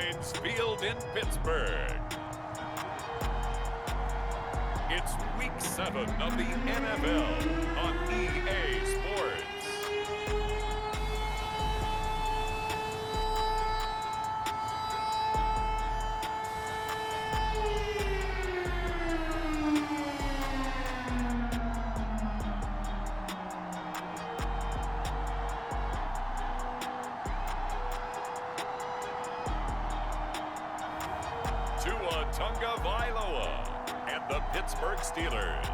Heinz Field in Pittsburgh. It's Week 7 of the NFL on EA Sports. And the Pittsburgh Steelers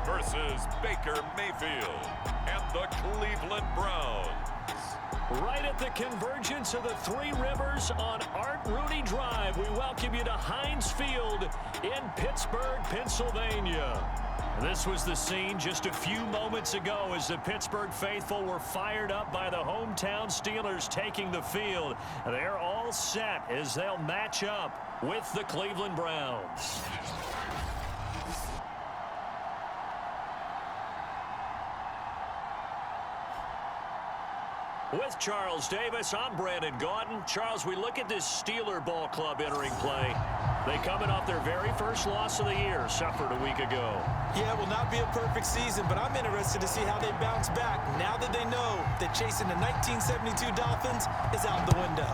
versus Baker Mayfield and the Cleveland Browns. Right at the convergence of the Three Rivers on Art Rooney Drive, we welcome you to Heinz Field in Pittsburgh, Pennsylvania. This was the scene just a few moments ago as the Pittsburgh faithful were fired up by the hometown Steelers taking the field. They're all set as they'll match up with the Cleveland Browns. With Charles Davis, I'm Brandon Gaudin. Charles, we look at this Steeler ball club entering play. They coming off their very first loss of the year, suffered a week ago. Yeah, it will not be a perfect season, but I'm interested to see how they bounce back now that they know that chasing the 1972 Dolphins is out the window.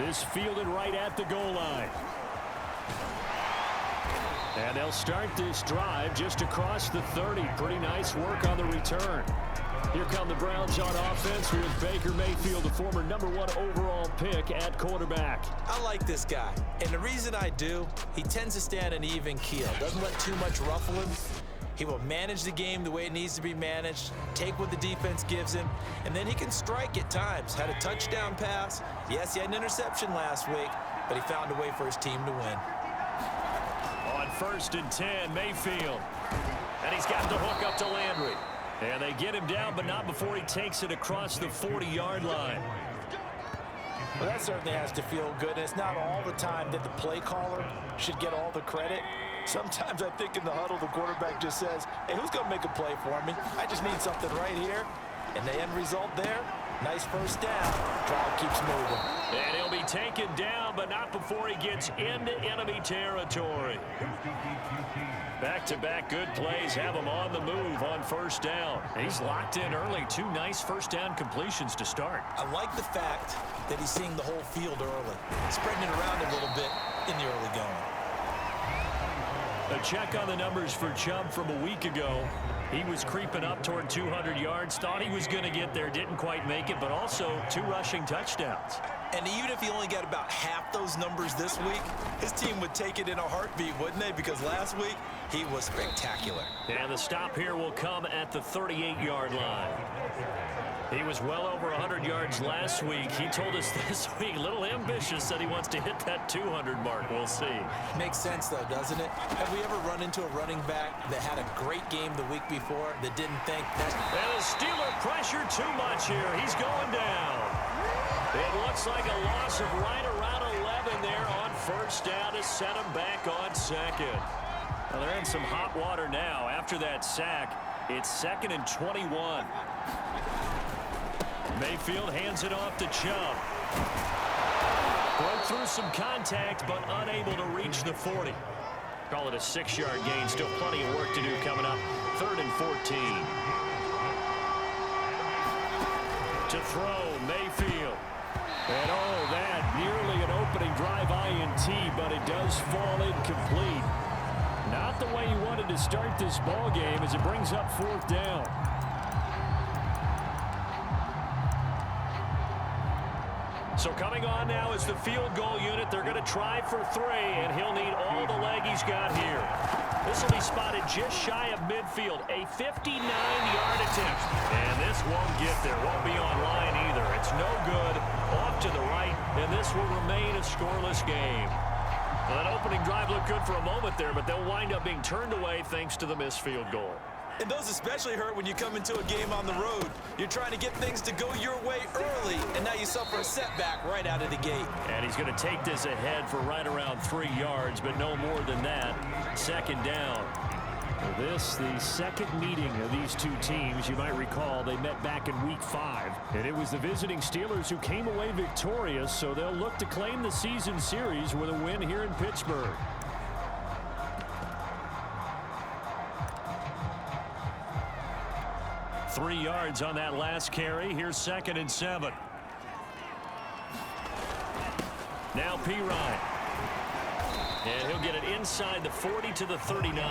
This fielded right at the goal line. And they'll start this drive just across the 30. Pretty nice work on the return. Here come the Browns on offense with Baker Mayfield, the former #1 overall pick at quarterback. I like this guy, and the reason I do, he tends to stand an even keel. Doesn't let too much ruffle him. He will manage the game the way it needs to be managed, take what the defense gives him, and then he can strike at times. Had a touchdown pass. Yes, he had an interception last week, but he found a way for his team to win. On 1st and 10, Mayfield. And he's got the hook up to Landry. And they get him down, but not before he takes it across the 40-yard line. Well, that certainly has to feel good. It's not all the time that the play caller should get all the credit. Sometimes I think in the huddle, the quarterback just says, hey, who's going to make a play for me? I just need something right here. And the end result there, nice first down. Drive keeps moving. And he'll be taken down, but not before he gets into enemy territory. Back-to-back good plays have him on the move on first down. He's locked in early. 2 nice first down completions to start. I like the fact that he's seeing the whole field early, spreading it around a little bit in the early going. A check on the numbers for Chubb from a week ago. He was creeping up toward 200 yards, thought he was going to get there, didn't quite make it, but also 2 rushing touchdowns. And even if he only got about half those numbers this week, his team would take it in a heartbeat, wouldn't they? Because last week, he was spectacular. And the stop here will come at the 38-yard line. He was well over 100 yards last week. He told us this week, a little ambitious, said he wants to hit that 200 mark. We'll see. Makes sense, though, doesn't it? Have we ever run into a running back that had a great game the week before that didn't think that? And the Steeler pressure too much here. He's going down. It looks like a loss of right around 11 there on first down to set him back on second. Well, they're in some hot water now. After that sack, it's 2nd and 21. Mayfield hands it off to Chubb. Broke through some contact, but unable to reach the 40. Call it a 6-yard gain. Still plenty of work to do coming up. 3rd and 14. To throw, Mayfield. And oh, that nearly an opening drive INT, but it does fall incomplete. Not the way you wanted to start this ball game as it brings up 4th down. So coming on now is the field goal unit. They're going to try for 3, and he'll need all the leg he's got here. This will be spotted just shy of midfield. A 59-yard attempt. And this won't get there. Won't be on line either. It's no good. Off to the right, and this will remain a scoreless game. Well, that opening drive looked good for a moment there, but they'll wind up being turned away thanks to the missed field goal. And those especially hurt when you come into a game on the road. You're trying to get things to go your way early, and now you suffer a setback right out of the gate. And he's going to take this ahead for right around 3 yards, but no more than that. 2nd down. This, the second meeting of these two teams. You might recall they met back in Week 5, and it was the visiting Steelers who came away victorious, so they'll look to claim the season series with a win here in Pittsburgh. Three yards on that last carry. Here's 2nd and 7. Now Pirine. And he'll get it inside the 40 to the 39.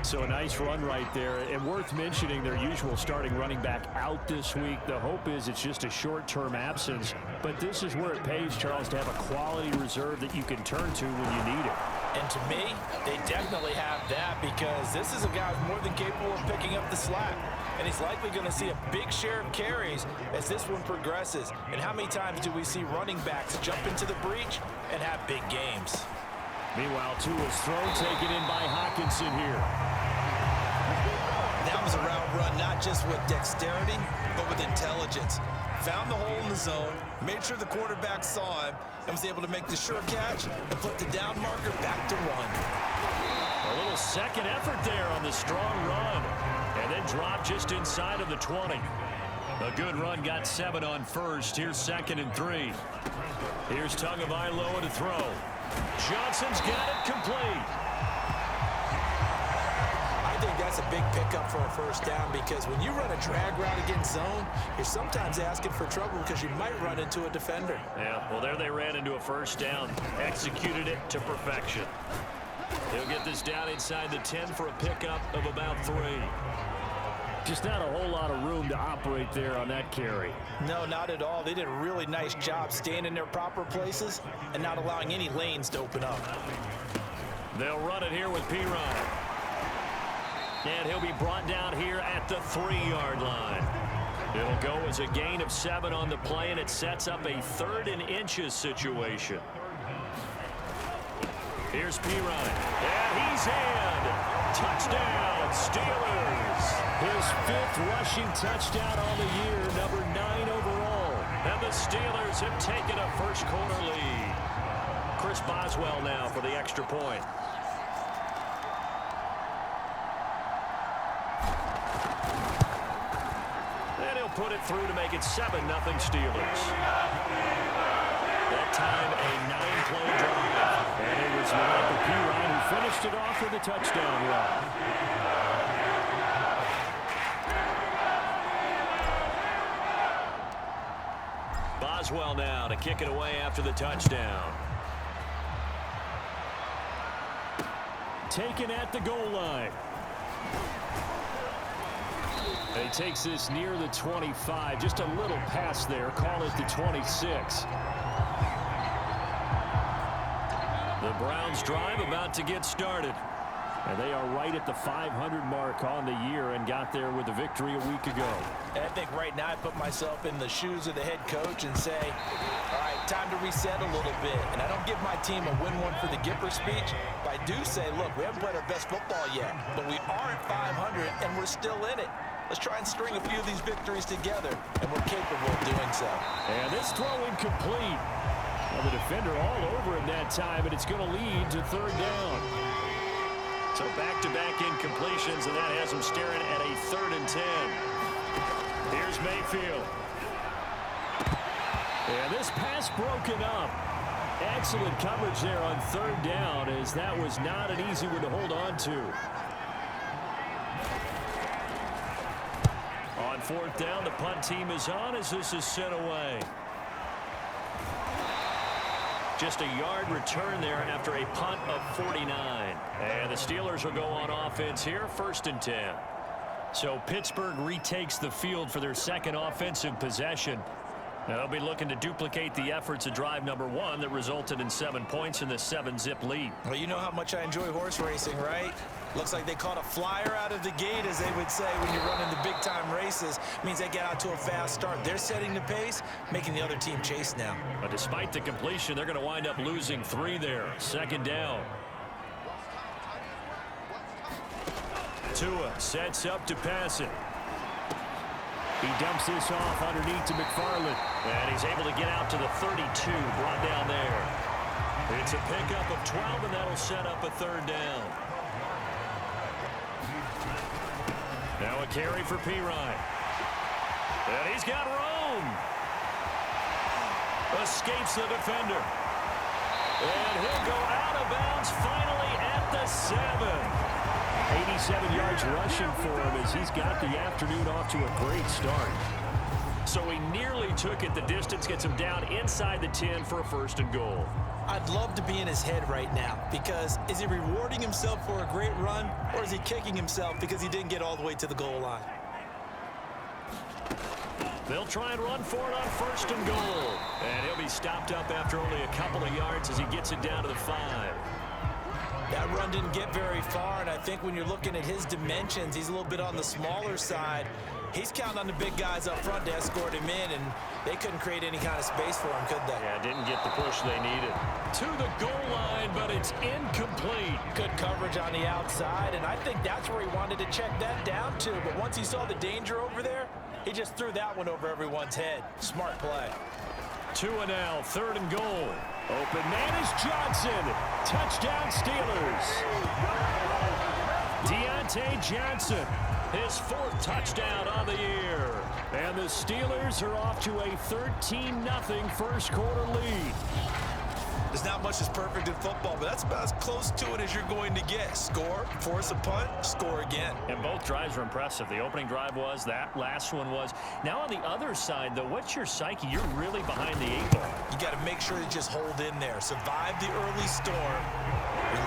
So a nice run right there, and worth mentioning their usual starting running back out this week. The hope is it's just a short-term absence, but this is where it pays, Charles, to have a quality reserve that you can turn to when you need it. And to me, they definitely have that, because this is a guy who's more than capable of picking up the slack. And he's likely going to see a big share of carries as this one progresses. And how many times do we see running backs jump into the breach and have big games? Meanwhile, Tua's throw taken in by Hockenson here. That was a route run, not just with dexterity, but with intelligence. Found the hole in the zone, made sure the quarterback saw him, and was able to make the sure catch and flip the down marker back to run. A little second effort there on the strong run, and then dropped just inside of the 20. A good run, got 7 on first. Here's 2nd and 3. Here's Tagovailoa to throw. Johnson's got it complete. I think that's a big pickup for a first down, because when you run a drag route against zone, you're sometimes asking for trouble because you might run into a defender. Yeah, well, there they ran into a first down. Executed it to perfection. He'll get this down inside the 10 for a pickup of about 3. Just not a whole lot of room to operate there on that carry. No, not at all. They did a really nice job staying in their proper places and not allowing any lanes to open up. They'll run it here with Pirine. And he'll be brought down here at the 3-yard line. It'll go as a gain of 7 on the play, and it sets up a 3rd and inches situation. Here's Pirine. And he's in. Touchdown, Steelers. His 5th rushing touchdown on the year, number 9 overall. And the Steelers have taken a first-quarter lead. Chris Boswell now for the extra point. And he'll put it through to make it 7-0 Steelers. That time, a 9-play drive. And it was Michael Pirine who finished it off with a touchdown run. Boswell now to kick it away after the touchdown. Taken at the goal line. He takes this near the 25. Just a little pass there. Call it the 26. The Browns drive about to get started. And they are right at the 500 mark on the year and got there with a victory a week ago. And I think right now I put myself in the shoes of the head coach and say, all right, time to reset a little bit. And I don't give my team a win one for the Gipper speech, but I do say, look, we haven't played our best football yet, but we are at 500 and we're still in it. Let's try and string a few of these victories together, and we're capable of doing so. And this throw incomplete. Well, the defender all over him that time, and it's going to lead to 3rd down. So back-to-back incompletions, and that has him staring at a 3rd and 10. Here's Mayfield. And this pass broken up. Excellent coverage there on 3rd down, as that was not an easy one to hold on to. On 4th down, the punt team is on as this is sent away. Just a yard return there after a punt of 49. And the Steelers will go on offense here, 1st and 10. So Pittsburgh retakes the field for their 2nd offensive possession. Now they'll be looking to duplicate the efforts of drive number 1 that resulted in 7 points in the 7-zip lead. Well, you know how much I enjoy horse racing, right? Looks like they caught a flyer out of the gate, as they would say when you're running the big-time races. It means they get out to a fast start. They're setting the pace, making the other team chase now. But despite the completion, they're going to wind up losing 3 there. 2nd down. Tua sets up to pass it. He dumps this off underneath to McFarland. And he's able to get out to the 32, brought down there. It's a pickup of 12, and that'll set up a third down. Now a carry for Pirine. And he's got room. Escapes the defender. And he'll go out of bounds finally at the 7. 87 yards rushing for him as he's got the afternoon off to a great start. So he nearly took it the distance, gets him down inside the 10 for a first and goal. I'd love to be in his head right now, because is he rewarding himself for a great run, or is he kicking himself because he didn't get all the way to the goal line? They'll try and run for it on first and goal. And he'll be stopped up after only a couple of yards as he gets it down to the 5. That run didn't get very far, and I think when you're looking at his dimensions, he's a little bit on the smaller side. He's counting on the big guys up front to escort him in, and they couldn't create any kind of space for him, could they? Yeah, didn't get the push they needed. To the goal line, but it's incomplete. Good coverage on the outside, and I think that's where he wanted to check that down to. But once he saw the danger over there, he just threw that one over everyone's head. Smart play. 2 and now, third and goal. Open man is Johnson. Touchdown Steelers. Deontay Johnson, his 4th touchdown on the year. And the Steelers are off to a 13-0 first quarter lead. There's not much that's perfect in football, but that's about as close to it as you're going to get. Score, force a punt, score again. And both drives were impressive. The opening drive was, that last one was. Now on the other side, though, what's your psyche? You're really behind the 8 ball. You got to make sure to just hold in there. Survive the early storm,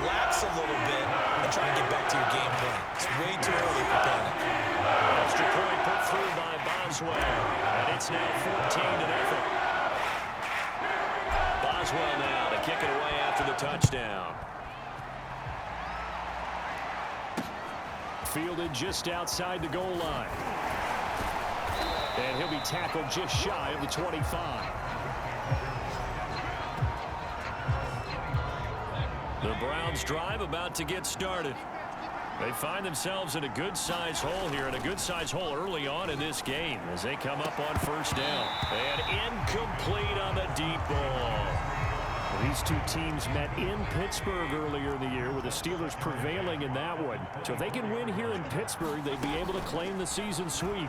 relax a little bit, and try and get back to your game plan. It's way too early for panic. Extra point put through by Boswell. And it's now 14-0. Boswell now to kick it away after the touchdown. Fielded just outside the goal line. And he'll be tackled just shy of the 25. The Browns drive about to get started. They find themselves in a good-sized hole here, and a good-sized hole early on in this game as they come up on first down. And incomplete on the deep ball. These two teams met in Pittsburgh earlier in the year, with the Steelers prevailing in that one. So if they can win here in Pittsburgh, they'd be able to claim the season sweep.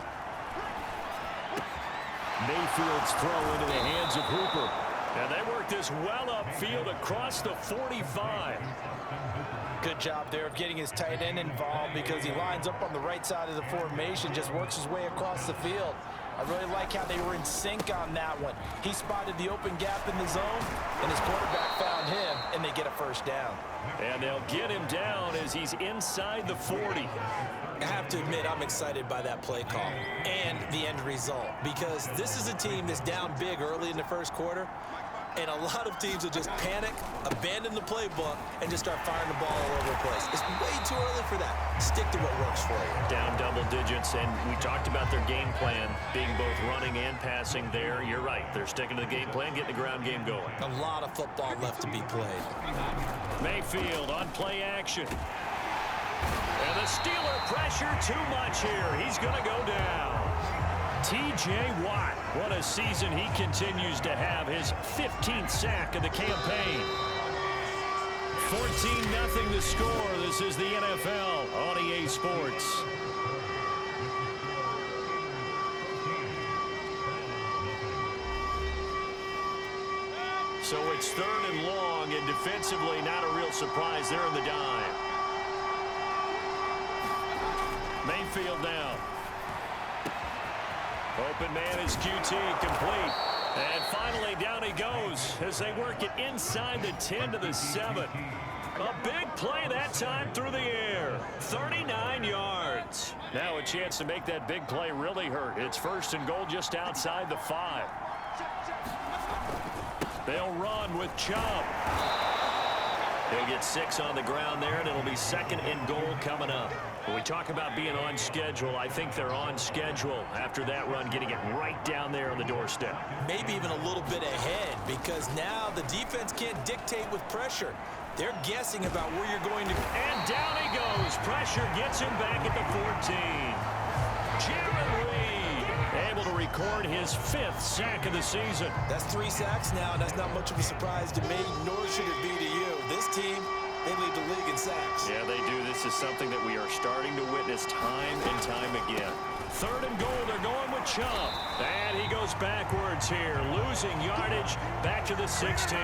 Mayfield's throw into the hands of Hooper. And they work this well upfield across the 45. Good job there of getting his tight end involved, because he lines up on the right side of the formation, just works his way across the field. I really like how they were in sync on that one. He spotted the open gap in the zone, and his quarterback found him, and they get a first down. And they'll get him down as he's inside the 40. I have to admit, I'm excited by that play call and the end result, because this is a team that's down big early in the first quarter, and a lot of teams will just panic, abandon the playbook, and just start firing the ball all over the place. It's way too early for that. Stick to what works for you. Down double digits, and we talked about their game plan being both running and passing there. You're right. They're sticking to the game plan, getting the ground game going. A lot of football left to be played. Mayfield on play action. And the Steeler pressure too much here. He's going to go down. T.J. Watt, what a season he continues to have. His 15th sack of the campaign. 14-0 the score. This is the NFL on EA Sports. So it's 3rd and long, and defensively not a real surprise there in the dime. Mayfield now. Open man is QT, complete. And finally down he goes as they work it inside the 10 to the 7. A big play that time through the air. 39 yards. Now a chance to make that big play really hurt. It's 1st and goal just outside the 5. They'll run with Chubb. He'll get 6 on the ground there, and it'll be 2nd and goal coming up. When we talk about being on schedule, I think they're on schedule after that run, getting it right down there on the doorstep. Maybe even a little bit ahead, because now the defense can't dictate with pressure. They're guessing about where you're going to. And down he goes. Pressure gets him back at the 14. Jared Reed able to record his 5th sack of the season. That's 3 sacks now, and that's not much of a surprise to me, nor should it be to you. This team, they lead the league in sacks. Yeah, they do. This is something that we are starting to witness time and time again. 3rd and goal, they're going with Chubb. And he goes backwards here, losing yardage back to the 16.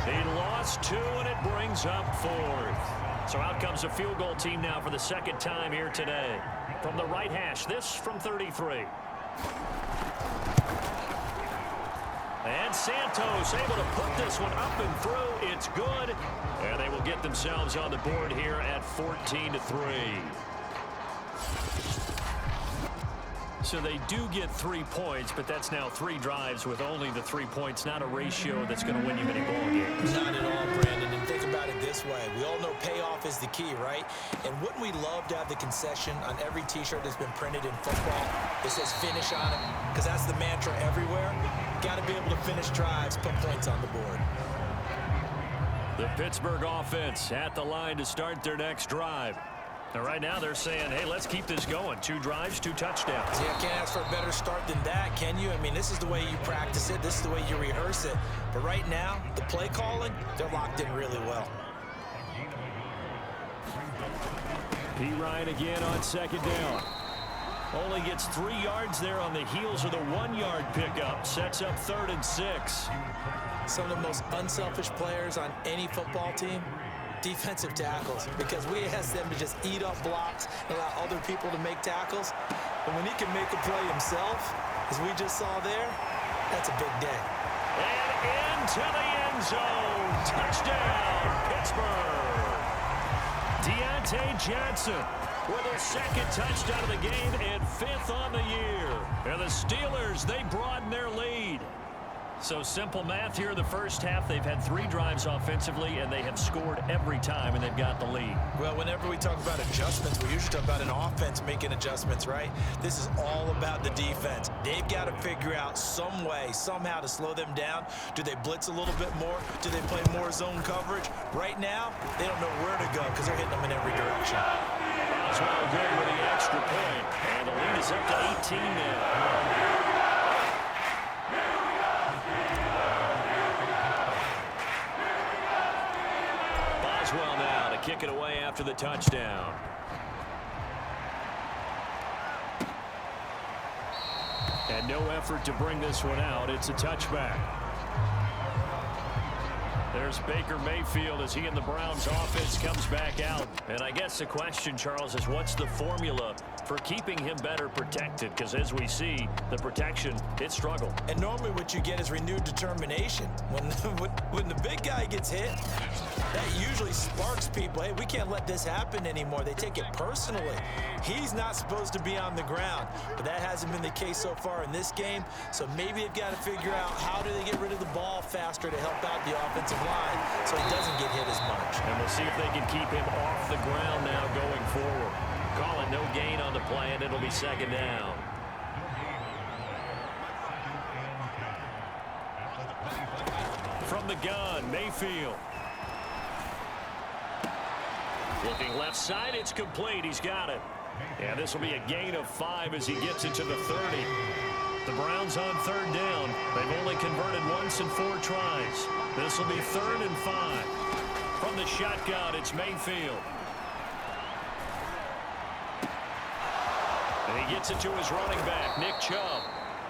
He lost 2, and it brings up 4th. So out comes a field goal team now for the 2nd time here today. From the right hash, this from 33. And Santos able to put this one up and through. It's good. And they will get themselves on the board here at 14-3. So they do get 3 points, but that's now 3 drives with only the 3 points, not a ratio that's going to win you many ball games. Not at all, Brandon. And think about it this way. We all know payoff is the key, right? And wouldn't we love to have the concession on every T-shirt that's been printed in football that says finish on it? Because that's the mantra everywhere. Got to be able to finish drives, put points on the board. The Pittsburgh offense at the line to start their next drive. And right now they're saying, hey, let's keep this going. 2 drives, 2 touchdowns. Yeah, can't ask for a better start than that, can you? I mean, this is the way you practice it. This is the way you rehearse it. But right now, the play calling, they're locked in really well. P. Ryan again on 2nd down. Only gets 3 yards there on the heels of the 1-yard pickup. Sets up 3rd and 6. Some of the most unselfish players on any football team, defensive tackles, because we ask them to just eat up blocks and allow other people to make tackles. But when he can make a play himself, as we just saw there, that's a big day. And into the end zone. Touchdown, Pittsburgh. Deontay Johnson with his 2nd touchdown of the game and 5th on the year. And the Steelers, they broaden their lead. So simple math here in the first half. They've had 3 drives offensively, and they have scored every time, and they've got the lead. Well, whenever we talk about adjustments, we usually talk about an offense making adjustments, right? This is all about the defense. They've got to figure out some way, somehow to slow them down. Do they blitz a little bit more? Do they play more zone coverage? Right now, they don't know where to go because they're hitting them in every direction. Osweiler good with the extra point, and the lead is up to 18 now. Well now to kick it away after the touchdown. And no effort to bring this one out. It's a touchback. There's Baker Mayfield as he and the Browns offense comes back out. And I guess the question, Charles, is what's the formula for keeping him better protected? Because as we see, the protection, it struggled. And normally what you get is renewed determination. When the big guy gets hit, that usually sparks people. Hey, we can't let this happen anymore. They take it personally. He's not supposed to be on the ground, but that hasn't been the case so far in this game. So maybe they've got to figure out how do they get rid of the ball faster to help out the offensive line so he doesn't get hit as much. And we'll see if they can keep him off the ground now going forward. Call it no gain on the play, and it'll be 2nd down. From the gun, Mayfield. Looking left side, it's complete. He's got it. And this will be a gain of 5 as he gets it to the 30. The Browns on 3rd down. They've only converted once in 4 tries. This will be 3rd and 5. From the shotgun, it's Mayfield. And he gets it to his running back, Nick Chubb.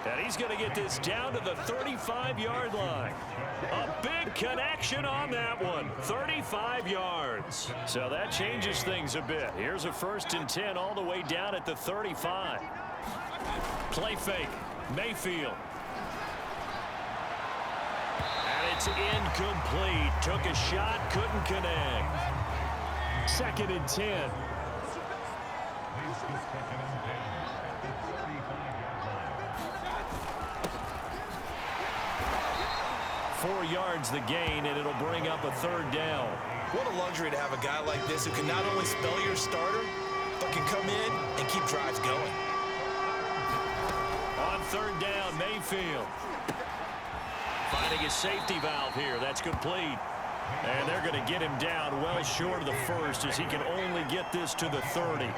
And he's going to get this down to the 35-yard line. A big connection on that one. 35 yards. So that changes things a bit. Here's a 1st and 10 all the way down at the 35. Play fake. Mayfield. And it's incomplete. Took a shot, couldn't connect. 2nd and 10. Four yards the gain, and it'll bring up a 3rd down. What a luxury to have a guy like this who can not only spell your starter, but can come in and keep drives going. On 3rd down, Mayfield. Finding his safety valve here. That's complete. And they're going to get him down well short of the 1st as he can only get this to the 30.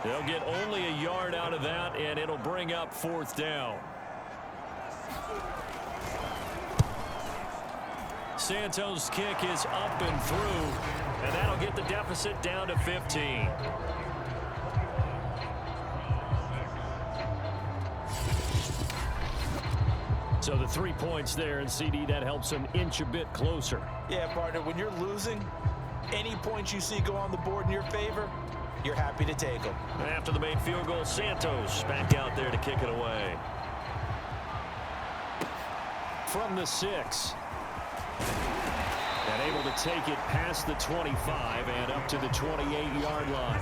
They'll get only a yard out of that, and it'll bring up 4th down. Santos' kick is up and through, and that'll get the deficit down to 15. So the 3 points there, and CD, that helps them inch a bit closer. Yeah, partner, when you're losing, any points you see go on the board in your favor, you're happy to take them. After the main field goal, Santos back out there to kick it away. From the 6. And able to take it past the 25 and up to the 28-yard line.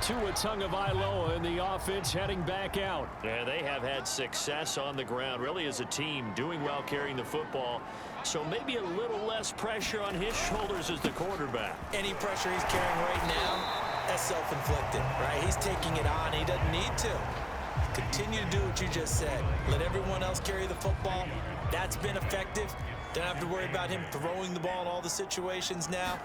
Tua Tagovailoa in the offense heading back out. Yeah, they have had success on the ground, really as a team, doing well carrying the football. So maybe a little less pressure on his shoulders as the quarterback. Any pressure he's carrying right now, that's self-inflicted, right? He's taking it on. He doesn't need to. Continue to do what you just said. Let everyone else carry the football. That's been effective. Don't have to worry about him throwing the ball in all the situations now.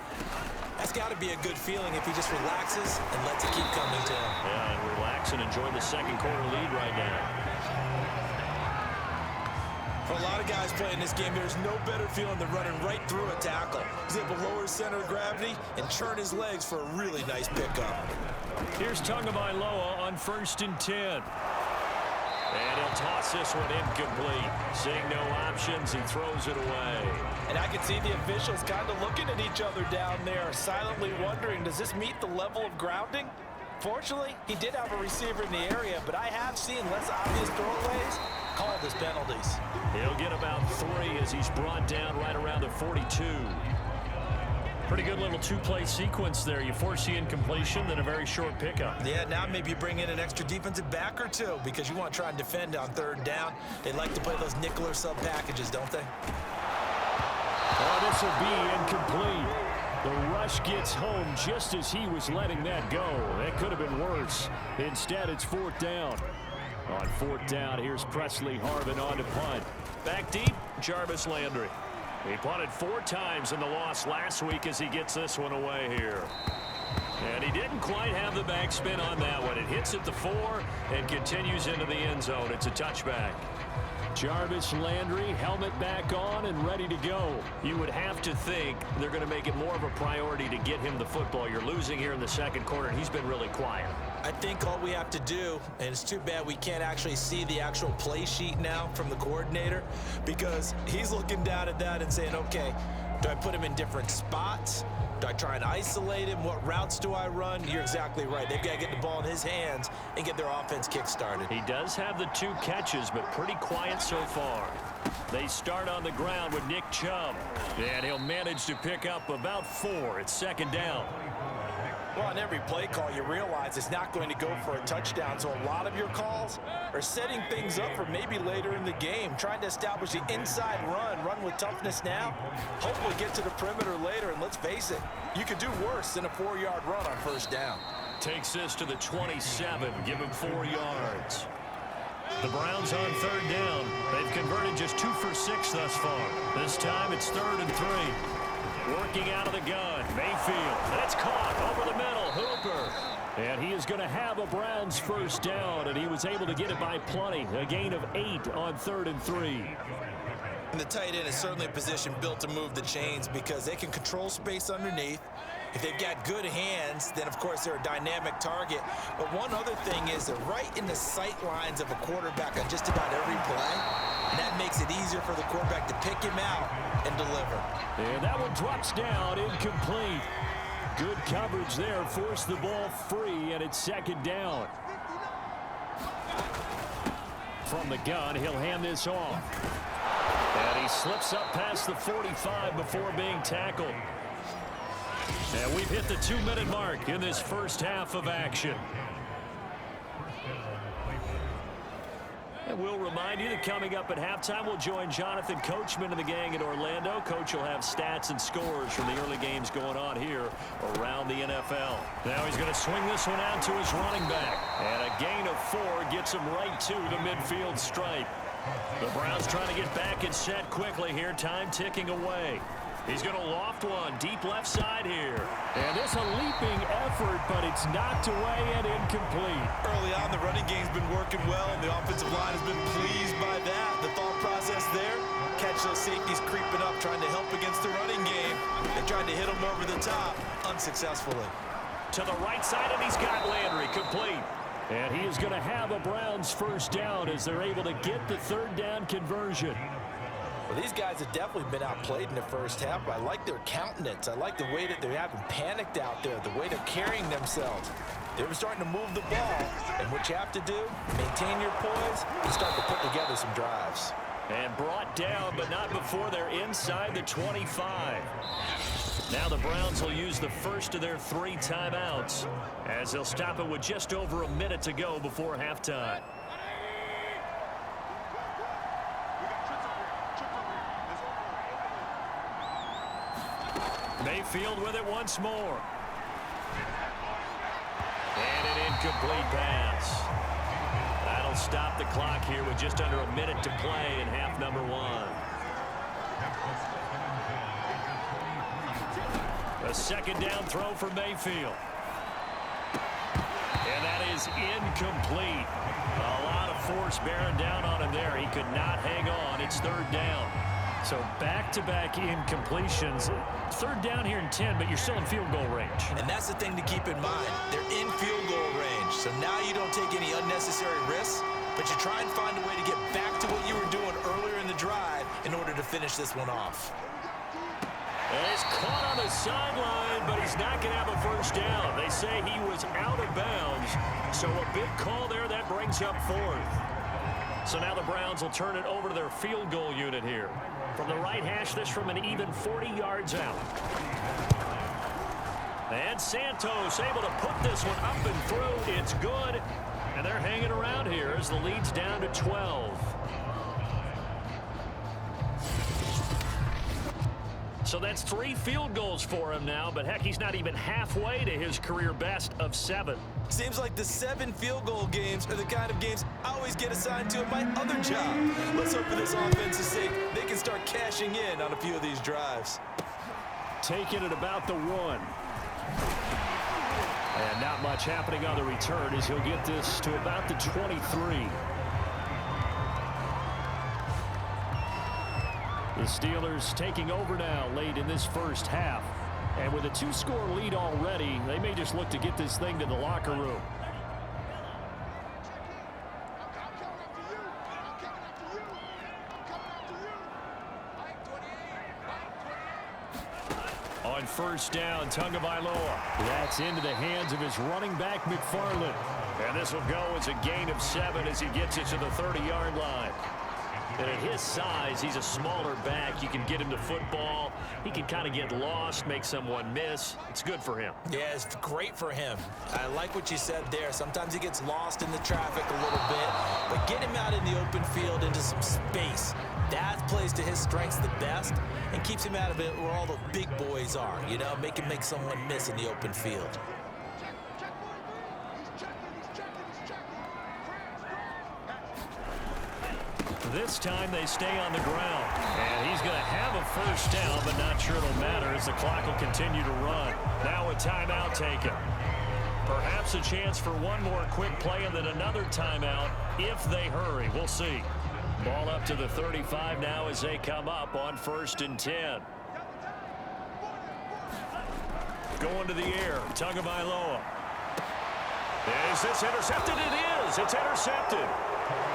That's got to be a good feeling if he just relaxes and lets it keep coming to him. Yeah, and relax and enjoy the second quarter lead right now. For a lot of guys playing this game, there's no better feeling than running right through a tackle. He's able to lower his center of gravity and churn his legs for a really nice pickup. Here's Tagovailoa on 1st and 10. And he'll toss this one incomplete. Seeing no options, he throws it away. And I can see the officials kind of looking at each other down there, silently wondering, does this meet the level of grounding? Fortunately, he did have a receiver in the area, but I have seen less obvious throwaways called as penalties. He'll get about 3 as he's brought down right around the 42. Pretty good little 2-play sequence there. You force the incompletion, then a very short pickup. Yeah, now maybe you bring in an extra defensive back or 2 because you want to try and defend on 3rd down. They like to play those nickel or sub packages, don't they? Oh, this will be incomplete. The rush gets home just as he was letting that go. That could have been worse. Instead, it's 4th down. On 4th down, here's Presley Harvin on to punt. Back deep, Jarvis Landry. He punted 4 times in the loss last week as he gets this one away here. And he didn't quite have the backspin on that one. It hits at the 4 and continues into the end zone. It's a touchback. Jarvis Landry, helmet back on and ready to go. You would have to think they're going to make it more of a priority to get him the football. You're losing here in the second quarter, and he's been really quiet. I think all we have to do, and it's too bad we can't actually see the actual play sheet now from the coordinator, because he's looking down at that and saying, okay, do I put him in different spots? Do I try and isolate him? What routes do I run? You're exactly right. They've got to get the ball in his hands and get their offense kick-started. He does have the 2 catches, but pretty quiet so far. They start on the ground with Nick Chubb, and he'll manage to pick up about 4. It's 2nd down. Well, on every play call, you realize it's not going to go for a touchdown, so a lot of your calls are setting things up for maybe later in the game, trying to establish the inside run with toughness now, hopefully get to the perimeter later, and let's face it, you could do worse than a 4-yard run on 1st down. Takes this to the 27, give him 4 yards. The Browns on 3rd down. They've converted just 2 for 6 thus far. This time it's 3rd and 3. Working out of the gun, Mayfield, and it's caught over the middle, Hooper. And he is going to have a Browns 1st down, and he was able to get it by plenty. A gain of 8 on 3rd and 3. And the tight end is certainly a position built to move the chains because they can control space underneath. If they've got good hands, then, of course, they're a dynamic target. But one other thing is they're right in the sight lines of a quarterback on just about every play. And that makes it easier for the quarterback to pick him out and deliver. And that one drops down, incomplete. Good coverage there, forced the ball free, and it's 2nd down. From the gun, he'll hand this off. And he slips up past the 45 before being tackled. And we've hit the 2-minute mark in this first half of action. And we'll remind you that coming up at halftime, we'll join Jonathan Coachman and the gang in Orlando. Coach will have stats and scores from the early games going on here around the NFL. Now he's going to swing this one out to his running back. And a gain of 4 gets him right to the midfield stripe. The Browns trying to get back and set quickly here. Time ticking away. He's going to loft one deep left side here. And this a leaping effort, but it's knocked away and incomplete. Early on, the running game's been working well, and the offensive line has been pleased by that. The thought process there, catch those safeties creeping up, trying to help against the running game. They tried to hit him over the top, unsuccessfully. To the right side, and he's got Landry complete. And he is going to have a Browns first down as they're able to get the third down conversion. Well, these guys have definitely been outplayed in the first half. I like their countenance. I like the way that they haven't panicked out there, the way they're carrying themselves. They're starting to move the ball, and what you have to do, maintain your poise and start to put together some drives. And brought down, but not before they're inside the 25. Now the Browns will use the first of their 3 timeouts as they'll stop it with just over a minute to go before halftime. Mayfield with it once more. And an incomplete pass. That'll stop the clock here with just under a minute to play in half number 1. A second down throw for Mayfield. And that is incomplete. A lot of force bearing down on him there. He could not hang on. It's third down. So back-to-back incompletions. Third down here in 10, but you're still in field goal range. And that's the thing to keep in mind. They're in field goal range. So now you don't take any unnecessary risks, but you try and find a way to get back to what you were doing earlier in the drive in order to finish this one off. And he's caught on the sideline, but he's not going to have a first down. They say he was out of bounds. So a big call there that brings up 4th. So now the Browns will turn it over to their field goal unit here. From the right hash, this from an even 40 yards out. And Santos able to put this one up and through. It's good. And they're hanging around here as the lead's down to 12. So that's 3 field goals for him now, but heck, he's not even halfway to his career best of 7. Seems like the 7 field goal games are the kind of games I always get assigned to at my other job. Let's hope for this offense's sake they can start cashing in on a few of these drives. Taking it about the 1. And not much happening on the return as he'll get this to about the 23. The Steelers taking over now late in this first half. And with a 2-score lead already, they may just look to get this thing to the locker room. On first down, Tagovailoa. That's into the hands of his running back, McFarland. And this will go as a gain of 7 as he gets it to the 30-yard line. And at his size, he's a smaller back. You can get him to football. He can kind of get lost, make someone miss. It's good for him. Yeah, it's great for him. I like what you said there. Sometimes he gets lost in the traffic a little bit, but get him out in the open field into some space. That plays to his strengths the best and keeps him out of it where all the big boys are, you know, make him make someone miss in the open field. This time they stay on the ground. And he's going to have a first down, but not sure it'll matter as the clock will continue to run. Now a timeout taken. Perhaps a chance for one more quick play and then another timeout if they hurry. We'll see. Ball up to the 35 now as they come up on 1st and 10. Going to the air, Tagovailoa. Is this intercepted? It is. It's intercepted.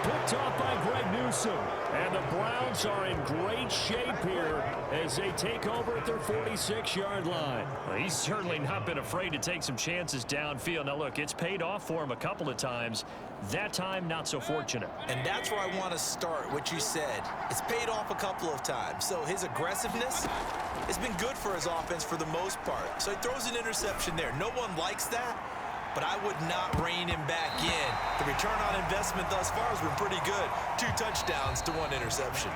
Picked off by Greg Newsome. And the Browns are in great shape here as they take over at their 46-yard line. Well, he's certainly not been afraid to take some chances downfield. Now, look, it's paid off for him a couple of times. That time, not so fortunate. And that's where I want to start, what you said. It's paid off a couple of times. So his aggressiveness has been good for his offense for the most part. So he throws an interception there. No one likes that, but I would not rein him back in. The return on investment thus far has been pretty good. 2 touchdowns to 1 interception.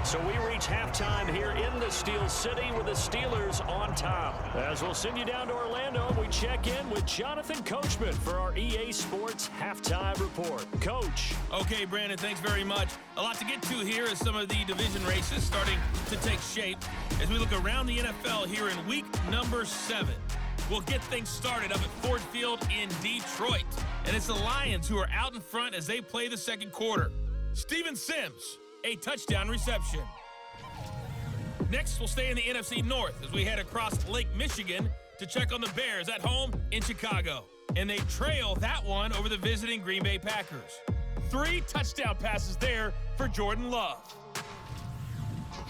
So we reach halftime here in the Steel City with the Steelers on top. As we'll send you down to Orlando, we check in with Jonathan Coachman for our EA Sports Halftime Report. Coach. Okay, Brandon, thanks very much. A lot to get to here as some of the division races starting to take shape as we look around the NFL here in week number 7. We'll get things started up at Ford Field in Detroit. And it's the Lions who are out in front as they play the second quarter. Steven Sims, a touchdown reception. Next, we'll stay in the NFC North as we head across Lake Michigan to check on the Bears at home in Chicago. And they trail that one over the visiting Green Bay Packers. 3 touchdown passes there for Jordan Love.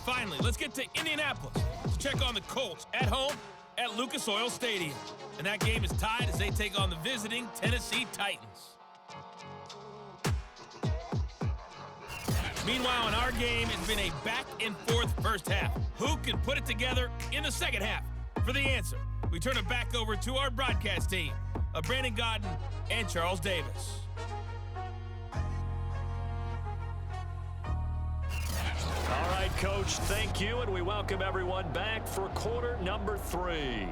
Finally, let's get to Indianapolis to check on the Colts at home at Lucas Oil Stadium. And that game is tied as they take on the visiting Tennessee Titans. Meanwhile, in our game, it's been a back-and-forth first half. Who can put it together in the second half? For the answer, we turn it back over to our broadcast team of Brandon Godden and Charles Davis. All right, Coach, thank you, and we welcome everyone back for quarter number 3.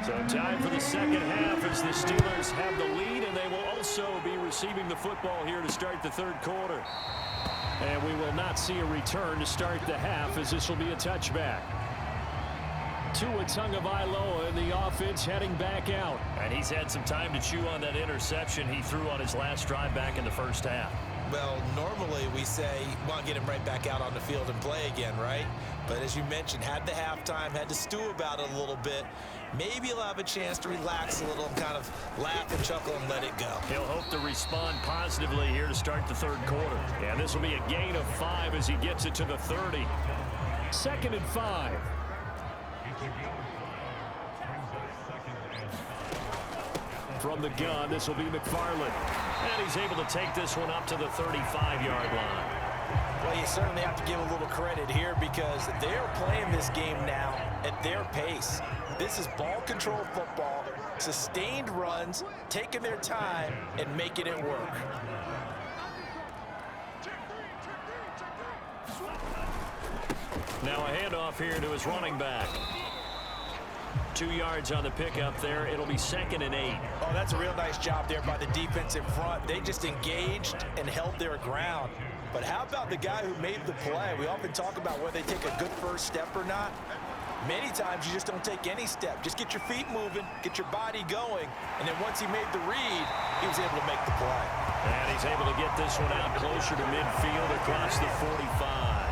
So time for the second half as the Steelers have the lead, and they will also be receiving the football here to start the third quarter. And we will not see a return to start the half as this will be a touchback. Tua Tagovailoa in the offense heading back out. And he's had some time to chew on that interception he threw on his last drive back in the first half. Well, normally we say, well, get him right back out on the field and play again, right? But as you mentioned, had the halftime, had to stew about it a little bit. Maybe he'll have a chance to relax a little and kind of laugh and chuckle and let it go. He'll hope to respond positively here to start the third quarter. And this will be a gain of 5 as he gets it to the 30. 2nd and 5. From the gun, this will be McFarland. And he's able to take this one up to the 35-yard line. Well, you certainly have to give a little credit here because they're playing this game now at their pace. This is ball control football, sustained runs, taking their time and making it work. Now a handoff here to his running back. 2 yards on the pickup there. It'll be 2nd and 8. Oh, that's a real nice job there by the defense in front. They just engaged and held their ground. But how about the guy who made the play? We often talk about whether they take a good first step or not. Many times you just don't take any step. Just get your feet moving, get your body going, and then once he made the read, he was able to make the play. And he's able to get this one out closer to midfield across the 45.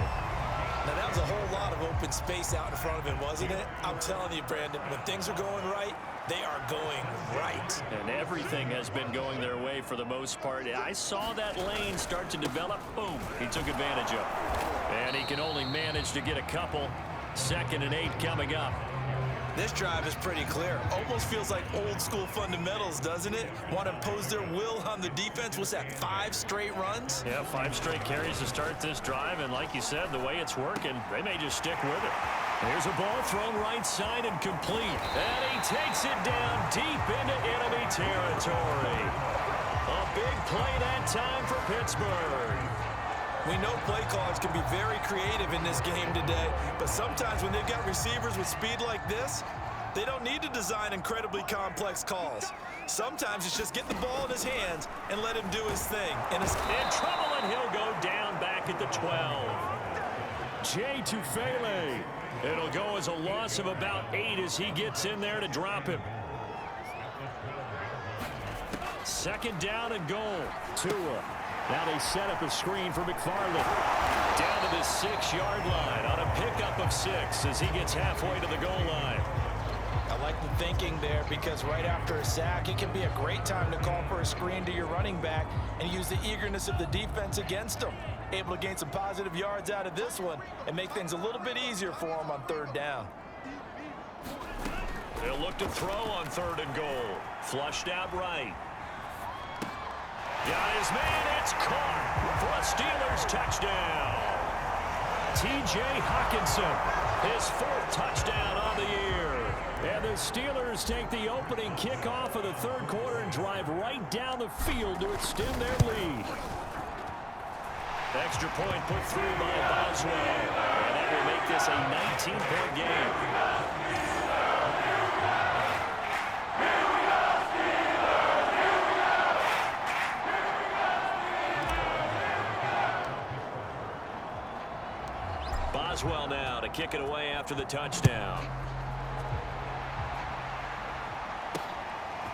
Now, that was a whole lot of open space out in front of him, wasn't it? I'm telling you, Brandon, when things are going right, they are going right. And everything has been going their way for the most part. I saw that lane start to develop. Boom, he took advantage of it. And he can only manage to get a couple. 2nd and 8 coming up. This drive is pretty clear. Almost feels like old school fundamentals, doesn't it? Want to impose their will on the defense. What's that, 5 straight runs? Yeah, 5 straight carries to start this drive. And like you said, the way it's working, they may just stick with it. Here's a ball thrown right side and complete. And he takes it down deep into enemy territory. A big play that time for Pittsburgh. We know play callers can be very creative in this game today, but sometimes when they've got receivers with speed like this, they don't need to design incredibly complex calls. Sometimes it's just get the ball in his hands and let him do his thing. And in trouble, and he'll go down back at the 12. Jay Tufele. It'll go as a loss of about 8 as he gets in there to drop him. 2nd down and goal. Tua. Now they set up a screen for McFarland. Down to the 6-yard line on a pickup of 6 as he gets halfway to the goal line. I like the thinking there because right after a sack, it can be a great time to call for a screen to your running back and use the eagerness of the defense against him. Able to gain some positive yards out of this one and make things a little bit easier for him on 3rd down. They'll look to throw on 3rd and goal. Flushed out right. Got his man, it's caught for a Steelers touchdown. T.J. Hawkinson, his 4th touchdown on the year. And the Steelers take the opening kickoff of the third quarter and drive right down the field to extend their lead. Extra point put through by Boswell. And that will make this a 19-point game. Boswell now to kick it away after the touchdown.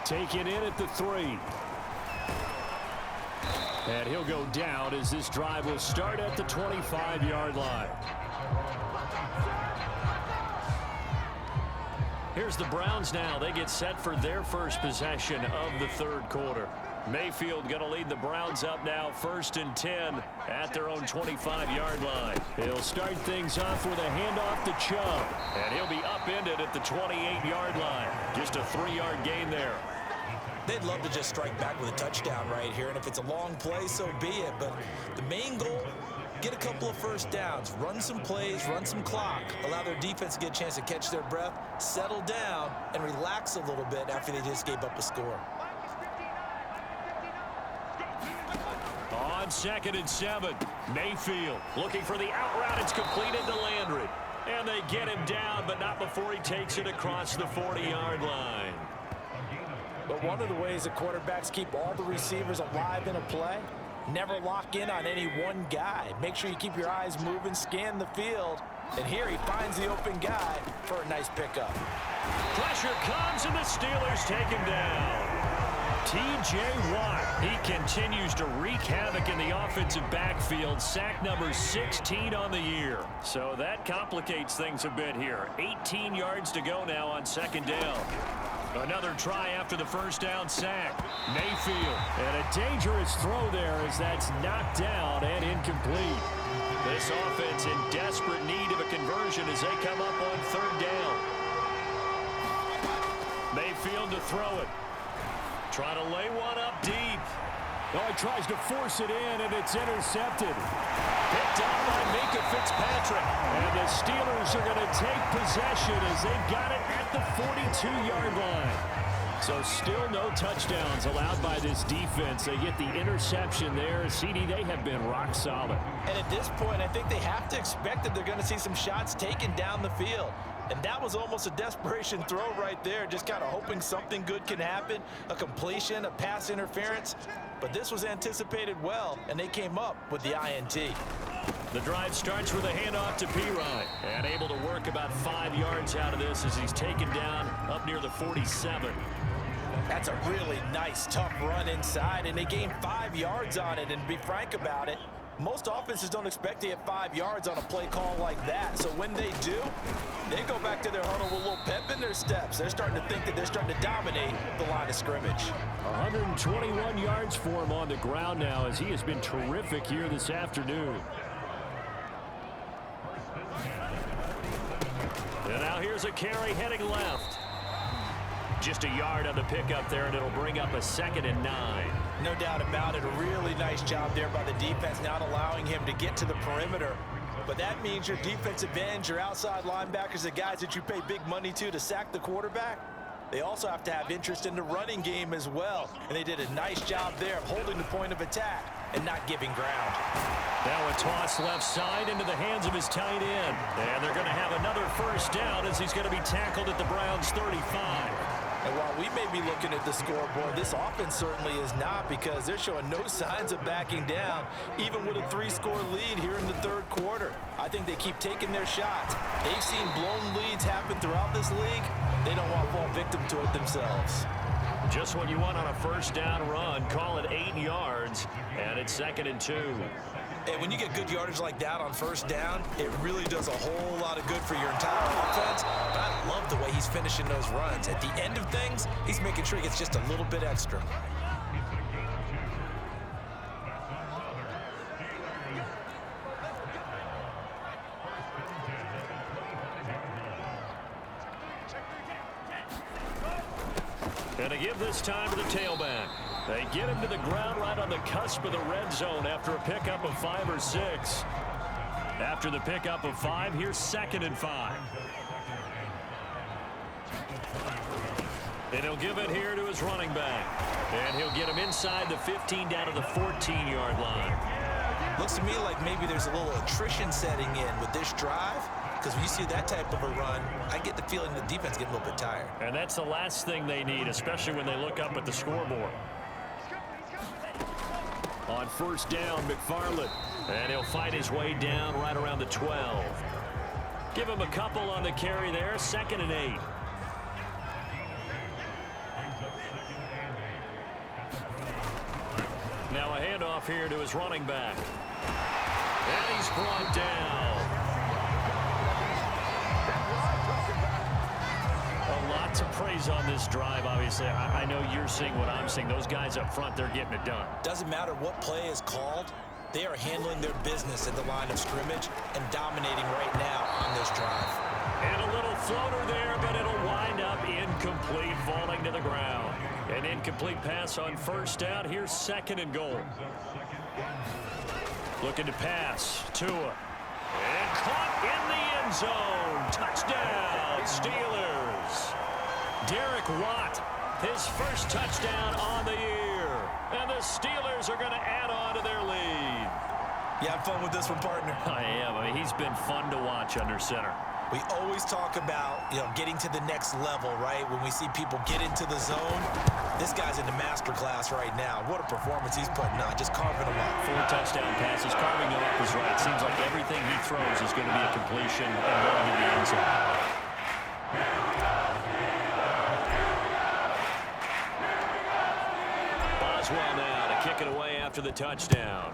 Take it in at the 3. And he'll go down as this drive will start at the 25-yard line. Here's the Browns now. They get set for their first possession of the third quarter. Mayfield going to lead the Browns up now, 1st and 10 at their own 25-yard line. He'll start things off with a handoff to Chubb. And he'll be upended at the 28-yard line. Just a 3-yard gain there. They'd love to just strike back with a touchdown right here, and if it's a long play, so be it. But the main goal, get a couple of first downs, run some plays, run some clock, allow their defense to get a chance to catch their breath, settle down, and relax a little bit after they just gave up a score. On 2nd and 7, Mayfield looking for the out route. It's completed to Landry. And they get him down, but not before he takes it across the 40-yard line. But one of the ways that quarterbacks keep all the receivers alive in a play, never lock in on any one guy. Make sure you keep your eyes moving, scan the field. And here he finds the open guy for a nice pickup. Pressure comes, and the Steelers take him down. T.J. Watt, he continues to wreak havoc in the offensive backfield. Sack number 16 on the year. So that complicates things a bit here. 18 yards to go now on 2nd down. Another try after the first down sack. Mayfield. And a dangerous throw there as that's knocked down and incomplete. This offense in desperate need of a conversion as they come up on 3rd down. Mayfield to throw it. Trying to lay one up deep. Oh, he tries to force it in, and it's intercepted. Picked up by Minka Fitzpatrick. And the Steelers are going to take possession as they've got it at the 42-yard line. So still no touchdowns allowed by this defense. They get the interception there. CD, they have been rock solid. And at this point, I think they have to expect that they're going to see some shots taken down the field. And that was almost a desperation throw right there, just kind of hoping something good can happen, a completion, a pass interference. But this was anticipated well, and they came up with the INT. The drive starts with a handoff to P-Ryan, and able to work about 5 yards out of this as he's taken down up near the 47. That's a really nice, tough run inside, and they gained 5 yards on it. And to be frank about it, most offenses don't expect to get 5 yards on a play call like that. So when they do, they go back to their huddle with a little pep in their steps. They're starting to think that they're starting to dominate the line of scrimmage. 121 yards for him on the ground now as he has been terrific here this afternoon. And now here's a carry heading left. Just a yard on the pickup there, and it'll bring up a 2nd and 9. No doubt about it. A really nice job there by the defense, not allowing him to get to the perimeter. But that means your defensive ends, your outside linebackers, the guys that you pay big money to sack the quarterback, they also have to have interest in the running game as well. And they did a nice job there of holding the point of attack and not giving ground. Now a toss left side into the hands of his tight end. And they're going to have another first down as he's going to be tackled at the Browns' 35. And while we may be looking at the scoreboard, this offense certainly is not, because they're showing no signs of backing down, even with a 3-score lead here in the third quarter. I think they keep taking their shots. They've seen blown leads happen throughout this league. They don't want to fall victim to it themselves. Just what you want on a first down run. Call it 8 yards, and it's 2nd and 2. And when you get good yardage like that on first down, it really does a whole lot of good for your entire offense. But I love the way he's finishing those runs. At the end of things, he's making sure he gets just a little bit extra. And to give this time to the tailback. They get him to the ground right on the cusp of the red zone after a pickup of 5 or 6. After the pickup of 5, here's 2nd and 5. And he'll give it here to his running back. And he'll get him inside the 15 down to the 14-yard line. Looks to me like maybe there's a little attrition setting in with this drive. Because when you see that type of a run, I get the feeling the defense getting a little bit tired. And that's the last thing they need, especially when they look up at the scoreboard. On first down, McFarland. And he'll fight his way down right around the 12. Give him a couple on the carry there, 2nd and 8. Now a handoff here to his running back. And he's brought down. A lot to praise on this drive, obviously. I know you're seeing what I'm seeing. Those guys up front, they're getting it done. Doesn't matter what play is called. They are handling their business at the line of scrimmage and dominating right now on this drive. And a little floater there, but it'll wind up incomplete, falling to the ground. An incomplete pass on first down. Here's 2nd and goal. Looking to pass. Tua. And caught in the end zone. Touchdown, Steelers. Derek Watt, his first touchdown on the year. And the Steelers are going to add on to their lead. You have fun with this one, partner? I am. I mean, he's been fun to watch under center. We always talk about, getting to the next level, right? When we see people get into the zone, this guy's in the master class right now. What a performance he's putting on, just carving them up. 4 touchdown passes, carving them up is right. Seems like everything he throws is going to be a completion and going to the end zone. Boswell now to kick it away after the touchdown.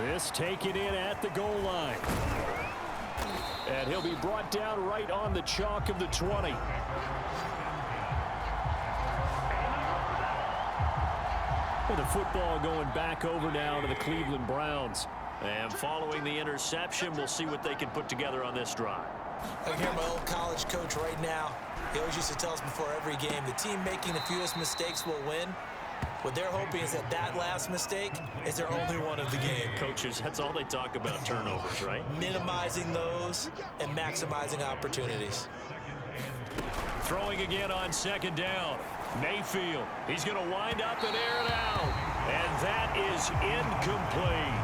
This taken in at the goal line. And he'll be brought down right on the chalk of the 20. With the football going back over now to the Cleveland Browns. And following the interception, we'll see what they can put together on this drive. I can hear my old college coach right now. He always used to tell us before every game, the team making the fewest mistakes will win. What they're hoping is that last mistake is their only one of the game. Coaches, that's all they talk about, turnovers, right? Minimizing those and maximizing opportunities. Throwing again on 2nd down. Mayfield, he's going to wind up and air it out. And that is incomplete.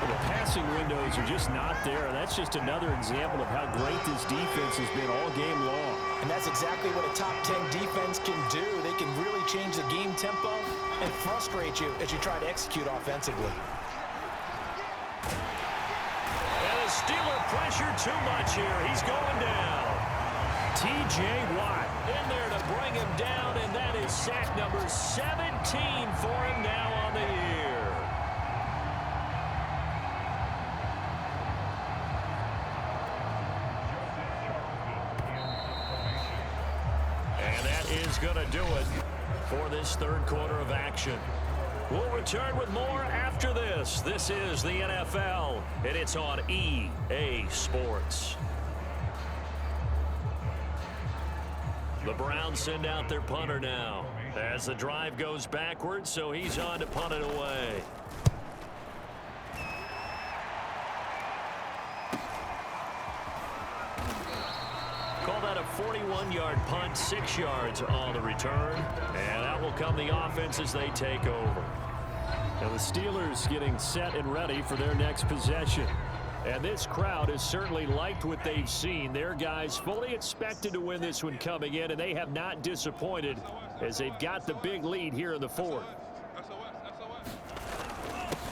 Well, the passing windows are just not there. That's just another example of how great this defense has been all game long. And that's exactly what a top 10 defense can do. They can really change the game tempo and frustrate you as you try to execute offensively. And the Steeler pressure too much here. He's going down. T.J. Watt in there to bring him down, and that is sack number 17 for him now on the year. And that is going to do it for this 3rd quarter of action. We'll return with more after this. This is the NFL, and it's on EA Sports. The Browns send out their punter now as the drive goes backwards, so he's on to punt it away. Call that a 41-yard punt, 6 yards on the return, and that will come the offense as they take over. Now the Steelers getting set and ready for their next possession. And this crowd has certainly liked what they've seen. Their guys fully expected to win this one coming in, and they have not disappointed as they've got the big lead here in the 4th.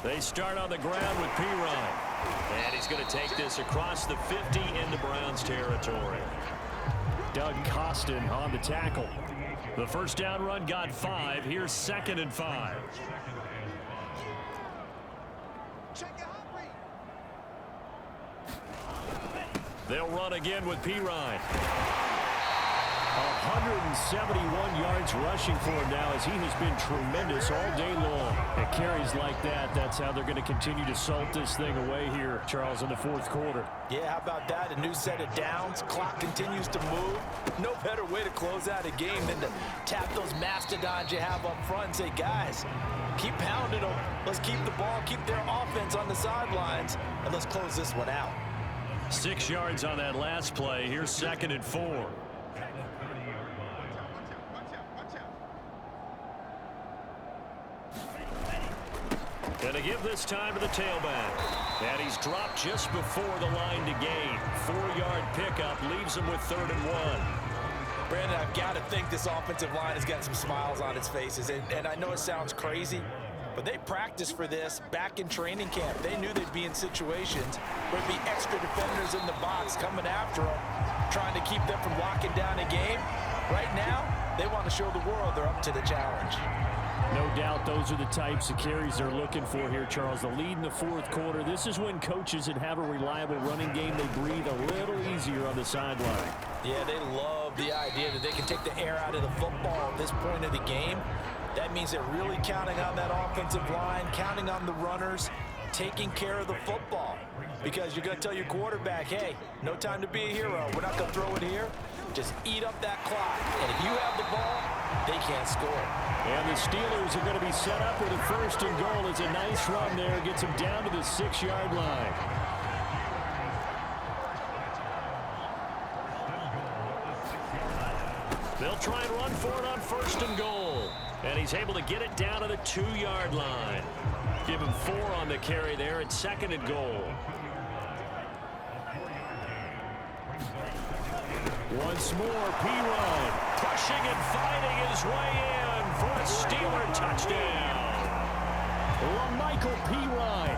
They start on the ground with Pirine. And he's going to take this across the 50 into Browns territory. Doug Costin on the tackle. The first down run got 5. Here's 2nd and 5. They'll run again with Pirine. 171 yards rushing for him now as he has been tremendous all day long. At carries like that, that's how they're going to continue to salt this thing away here, Charles, in the 4th quarter. Yeah, how about that? A new set of downs. Clock continues to move. No better way to close out a game than to tap those mastodons you have up front and say, guys, keep pounding them. Let's keep the ball, keep their offense on the sidelines, and let's close this one out. 6 yards on that last play. Here's 2nd and 4. Gonna give this time to the tailback. And he's dropped just before the line to gain. 4-yard pickup leaves him with 3rd and 1. Brandon, I've got to think this offensive line has got some smiles on its faces. And I know it sounds crazy, but they practiced for this back in training camp. They knew they'd be in situations where there'd be extra defenders in the box coming after them, trying to keep them from locking down a game. Right now, they want to show the world they're up to the challenge. No doubt those are the types of carries they're looking for here, Charles. The lead in the 4th quarter. This is when coaches that have a reliable running game, they breathe a little easier on the sideline. Yeah, they love the idea that they can take the air out of the football at this point of the game. That means they're really counting on that offensive line, counting on the runners, taking care of the football. Because you're going to tell your quarterback, hey, no time to be a hero. We're not going to throw it here. Just eat up that clock. And if you have the ball, they can't score. And the Steelers are going to be set up with a 1st and goal. It's a nice run there. Gets them down to the 6-yard line. They'll try and run for it on 1st and goal. And he's able to get it down to the 2-yard line. Give him 4 on the carry there at 2nd and goal. Once more, P-Ryan Pushing and fighting his way in for a Steeler touchdown. Michael P-Ryan.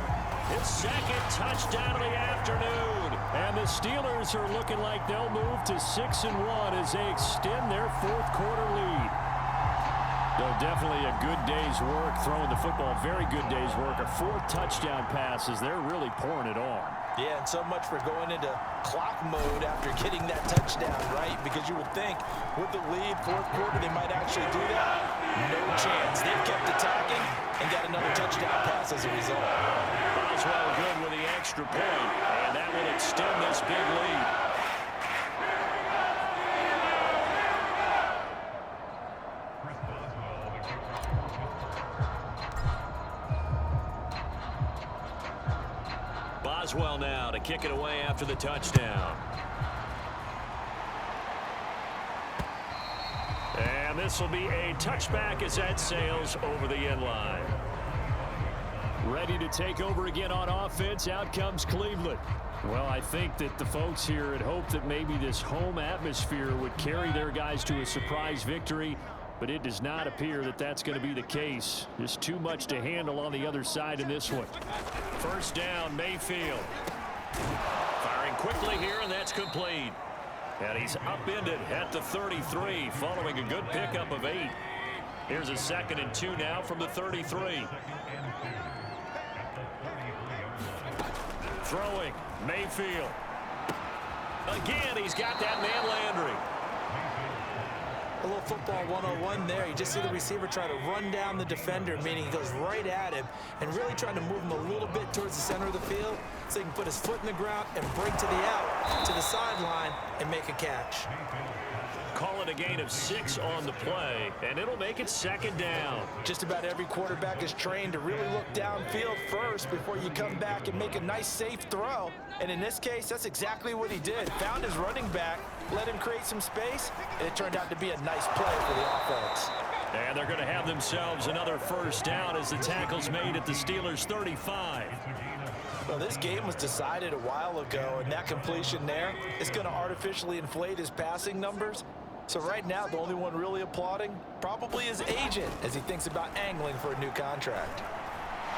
His 2nd touchdown of the afternoon. And the Steelers are looking like they'll move to 6-1 as they extend their 4th quarter lead. So definitely a good day's work throwing the football. Very good day's work. A 4th touchdown pass as they're really pouring it on. Yeah, and so much for going into clock mode after getting that touchdown, right? Because you would think with the lead, 4th quarter, they might actually do that. No chance. They've kept attacking and got another touchdown pass as a result. Boswell good with the extra point, and that will extend this big lead. Boswell now to kick it away after the touchdown. And this will be a touchback as that sails over the end line. Ready to take over again on offense. Out comes Cleveland. Well, I think that the folks here had hoped that maybe this home atmosphere would carry their guys to a surprise victory, but it does not appear that that's going to be the case. There's too much to handle on the other side in this one. 1st down, Mayfield. Firing quickly here, and that's complete. And he's upended at the 33, following a good pickup of 8. Here's a 2nd and 2 now from the 33. Throwing, Mayfield. Again, he's got that man Landry. A little football 101 there. You just see the receiver try to run down the defender, meaning he goes right at him and really trying to move him a little bit towards the center of the field so he can put his foot in the ground and break to the out, to the sideline, and make a catch. Call it a gain of 6 on the play, and it'll make it 2nd down. Just about every quarterback is trained to really look downfield first before you come back and make a nice, safe throw. And in this case, that's exactly what he did. Found his running back, let him create some space, and it turned out to be a nice play for the offense. And they're going to have themselves another 1st down as the tackle's made at the Steelers' 35. Well, this game was decided a while ago, and that completion there is going to artificially inflate his passing numbers. So right now, the only one really applauding probably his agent as he thinks about angling for a new contract.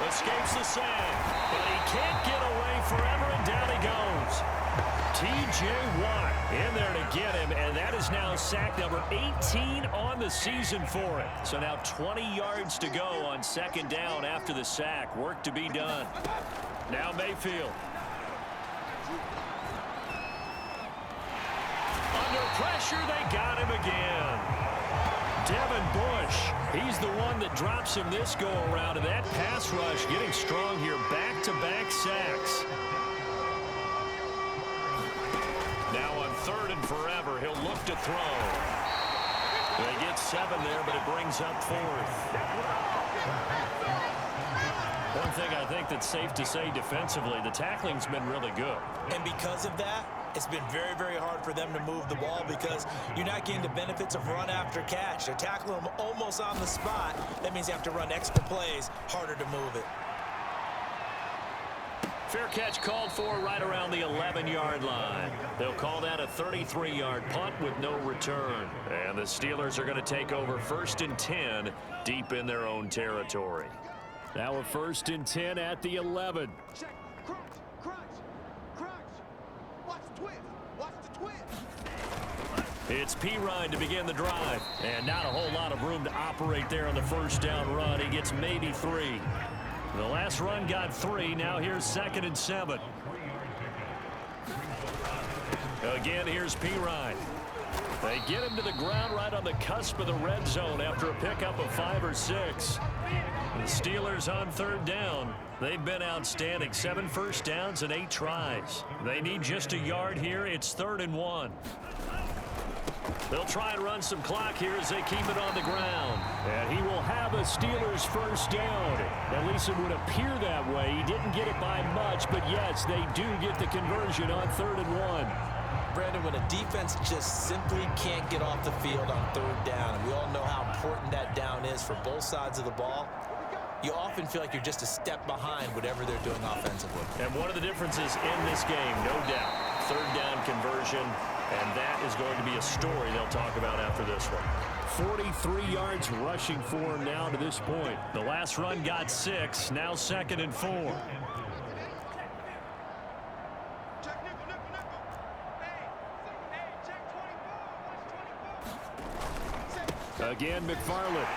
Escapes the sack, but he can't get away forever, and down he goes. T.J. Watt in there to get him, and that is now sack number 18 on the season for it. So now 20 yards to go on 2nd down after the sack. Work to be done. Now Mayfield. Under pressure, they got him again. Devin Bush, he's the one that drops him this go-around, and that pass rush getting strong here. Back-to-back sacks. Now on 3rd and forever, he'll look to throw. They get 7 there, but it brings up 4th. One thing I think that's safe to say defensively, the tackling's been really good. And because of that, it's been very, very hard for them to move the ball because you're not getting the benefits of run after catch. They're tackling them almost on the spot. That means you have to run extra plays, harder to move it. Fair catch called for right around the 11-yard line. They'll call that a 33-yard punt with no return. And the Steelers are going to take over 1st and 10 deep in their own territory. Now a 1st and 10 at the 11. Check. Crunch. Watch the twist. Watch the twist. It's Pirine to begin the drive. And not a whole lot of room to operate there on the first down run. He gets maybe 3. The last run got 3. Now here's 2nd and 7. Again, here's Pirine. They get him to the ground right on the cusp of the red zone after a pickup of 5 or 6. The Steelers on 3rd down. They've been outstanding. 7 first downs and 8 tries. They need just a yard here. It's 3rd and 1. They'll try and run some clock here as they keep it on the ground. And he will have a Steelers first down. At least it would appear that way. He didn't get it by much, but yes, they do get the conversion on 3rd and 1. Brandon, when a defense just simply can't get off the field on 3rd down, and we all know how important that down is for both sides of the ball, you often feel like you're just a step behind whatever they're doing offensively. And one of the differences in this game, no doubt, 3rd down conversion, and that is going to be a story they'll talk about after this one. 43 yards rushing for him now to this point. The last run got 6, now 2nd and 4. Check nickel. Hey, check 24. Watch 24. Again, McFarland.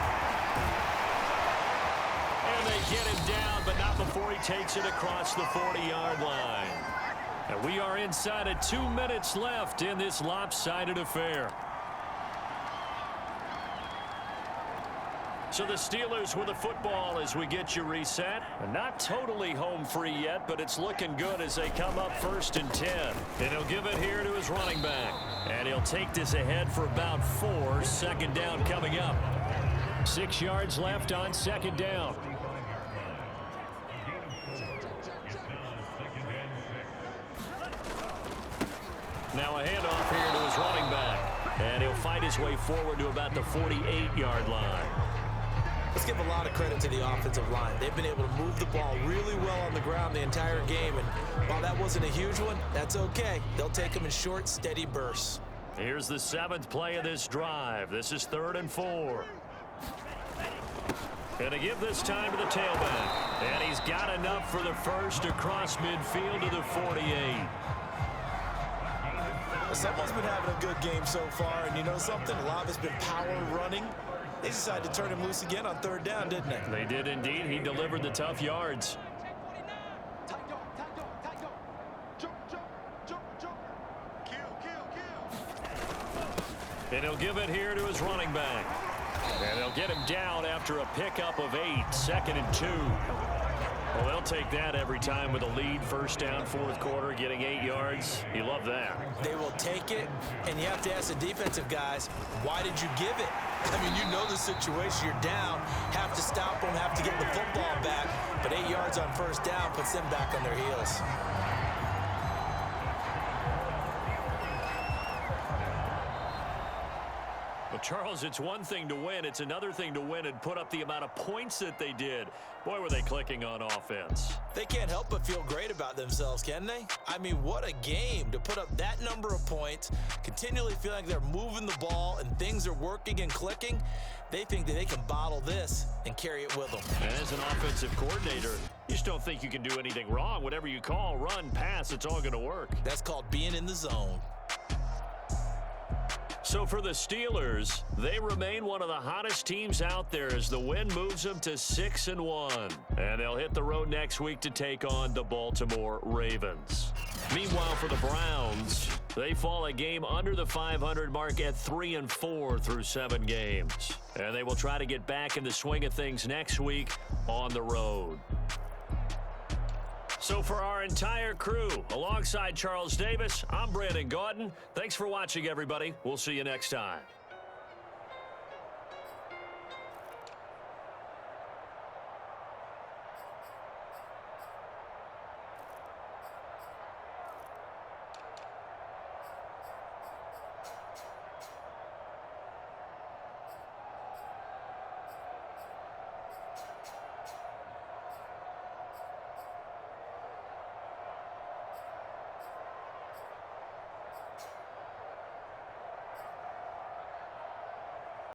And they get him down, but not before he takes it across the 40-yard line. And we are inside of 2 minutes left in this lopsided affair. So the Steelers with the football as we get you reset. And not totally home free yet, but it's looking good as they come up 1st and 10. And he'll give it here to his running back. And he'll take this ahead for about 4. 2nd down coming up. 6 yards left on 2nd down. Now a handoff here to his running back. And he'll fight his way forward to about the 48-yard line. Let's give a lot of credit to the offensive line. They've been able to move the ball really well on the ground the entire game. And while that wasn't a huge one, that's okay. They'll take them in short, steady bursts. Here's the 7th play of this drive. This is 3rd and 4. And to give this time to the tailback. And he's got enough for the first across midfield to the 48. Someone's been having a good game so far, and you know something? A lot of it's been power running. They decided to turn him loose again on 3rd down, didn't they? They did indeed. He delivered the tough yards. Tight dog. Jump. Kill. And he'll give it here to his running back. And they'll get him down after a pickup of 8. 2nd and 2. Well, they'll take that every time with a lead. 1st down, 4th quarter, getting 8 yards. You love that. They will take it, and you have to ask the defensive guys, why did you give it? I mean, you know the situation. You're down, have to stop them, have to get the football back, but 8 yards on 1st down puts them back on their heels. But, Charles, it's one thing to win. It's another thing to win and put up the amount of points that they did. Boy, were they clicking on offense. They can't help but feel great about themselves, can they? I mean, what a game to put up that number of points, continually feeling like they're moving the ball and things are working and clicking. They think that they can bottle this and carry it with them. And as an offensive coordinator, you just don't think you can do anything wrong. Whatever you call, run, pass, it's all going to work. That's called being in the zone. So for the Steelers, they remain one of the hottest teams out there as the win moves them to 6-1. And they'll hit the road next week to take on the Baltimore Ravens. Meanwhile, for the Browns, they fall a game under the 500 mark at 3-4 through 7 games. And they will try to get back in the swing of things next week on the road. So for our entire crew, alongside Charles Davis, I'm Brandon Gaudin. Thanks for watching, everybody. We'll see you next time.